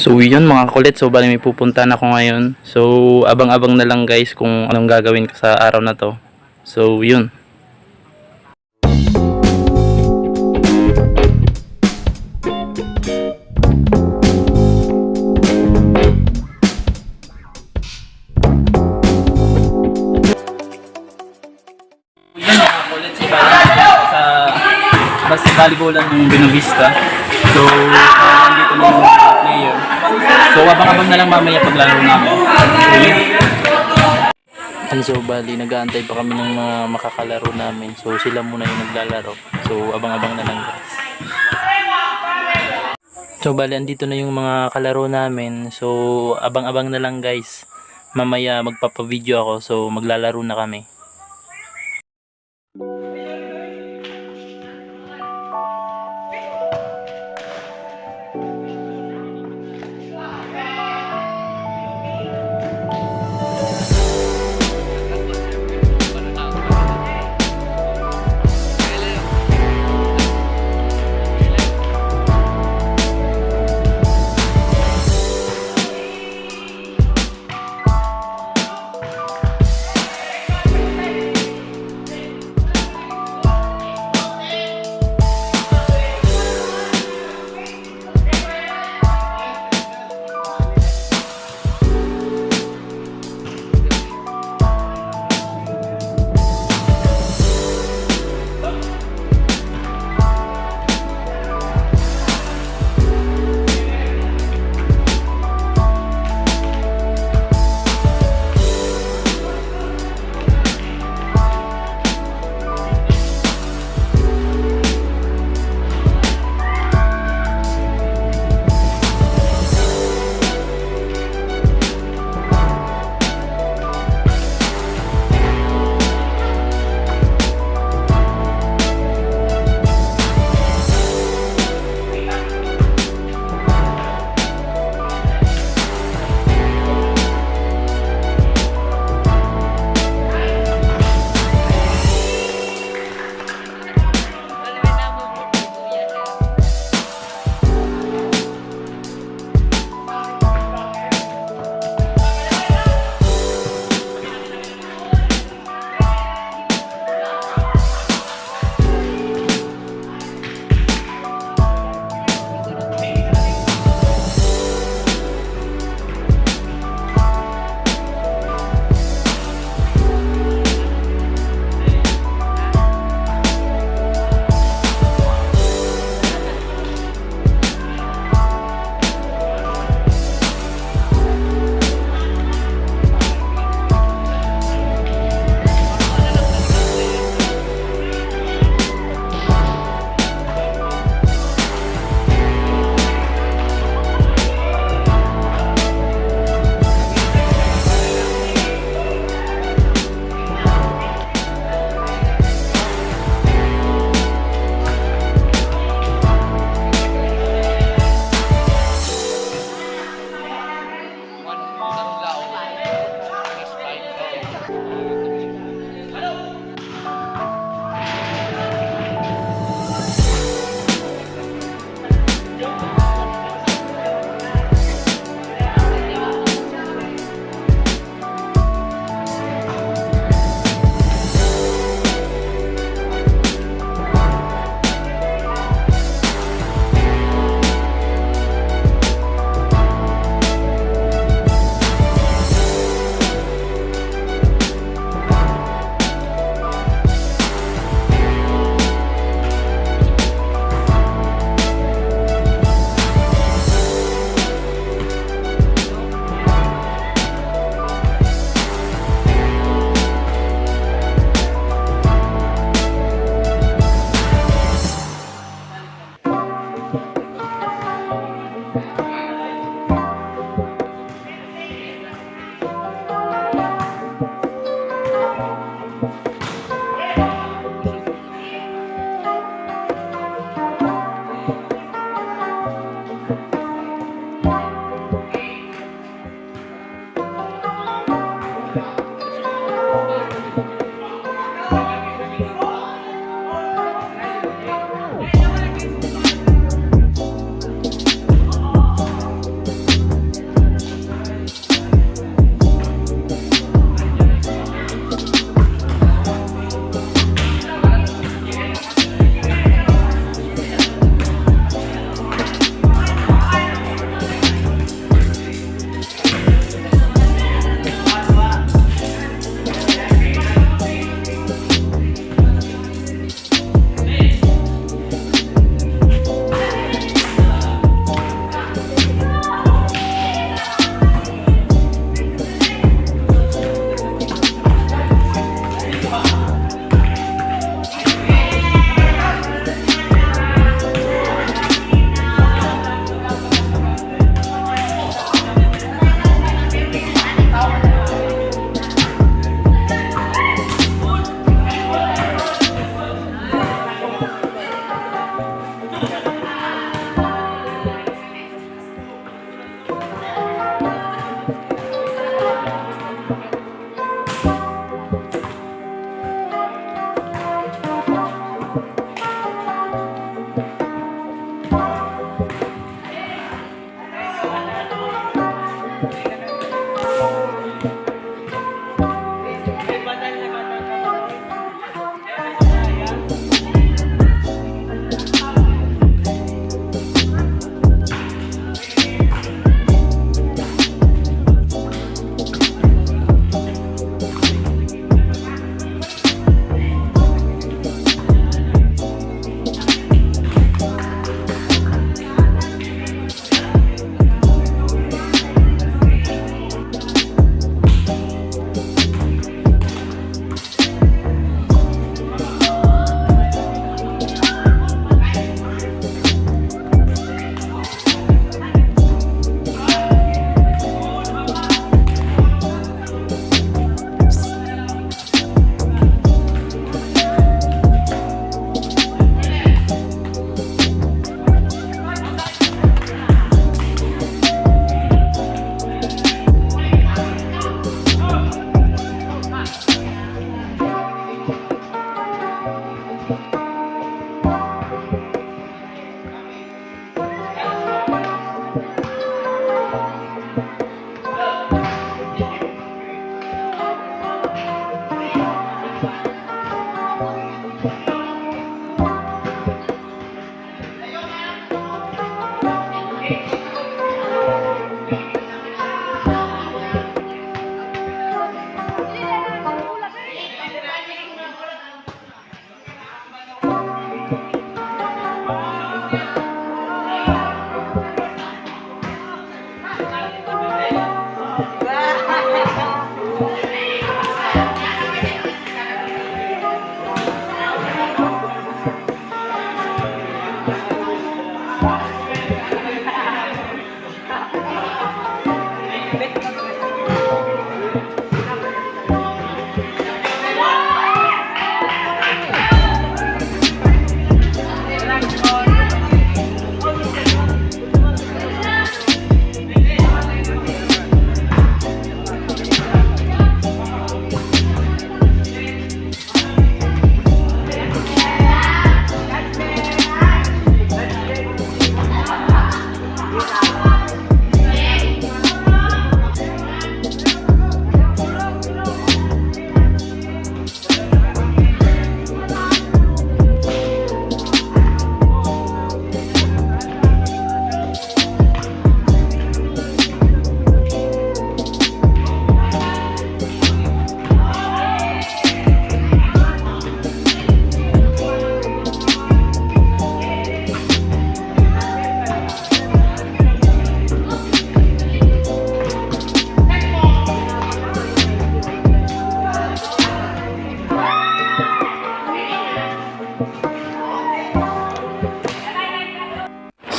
So yun mga kulit, so bali may pupuntahan ako ngayon. So abang-abang na lang guys kung anong gagawin ko sa araw na to. So yun. Yan mga kulit, so bali sa volleyball ng Binuvista. So nandito na yung player. So abang-abang na lang mamaya paglaro namin. So bali nag-aantay pa kami ng mga makakalaro namin. So sila muna yung naglalaro. So abang-abang na lang guys. So bali andito na yung mga kalaro namin. So abang-abang na lang guys. Mamaya magpapa-video ako. So maglalaro na kami.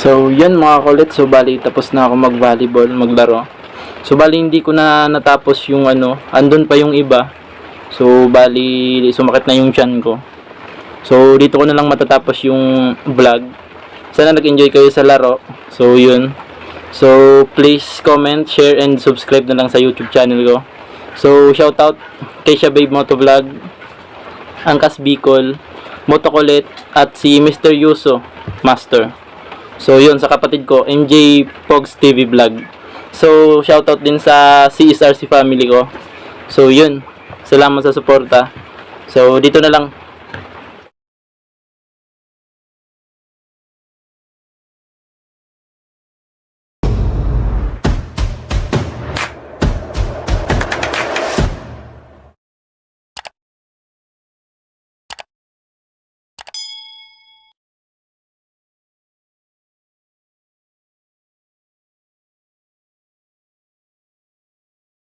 So, yun mga kulit. So, bali, tapos na ako mag-volleyball, maglaro. So, bali, hindi ko na natapos yung andun pa yung iba. So, bali, sumakit na yung tiyan ko. So, dito ko na lang matatapos yung vlog. Sana nag-enjoy kayo sa laro. So, yun. So, please comment, share, and subscribe na lang sa YouTube channel ko. So, shoutout kay Babe Moto Vlog, Angkas Bicol, Moto Kulit, at si Mr. Yuso Master. So, yun, sa kapatid ko, MJ POGS TV Vlog. So, shoutout din sa CSRC family ko. So, yun. Salamat sa suporta. So, dito na lang.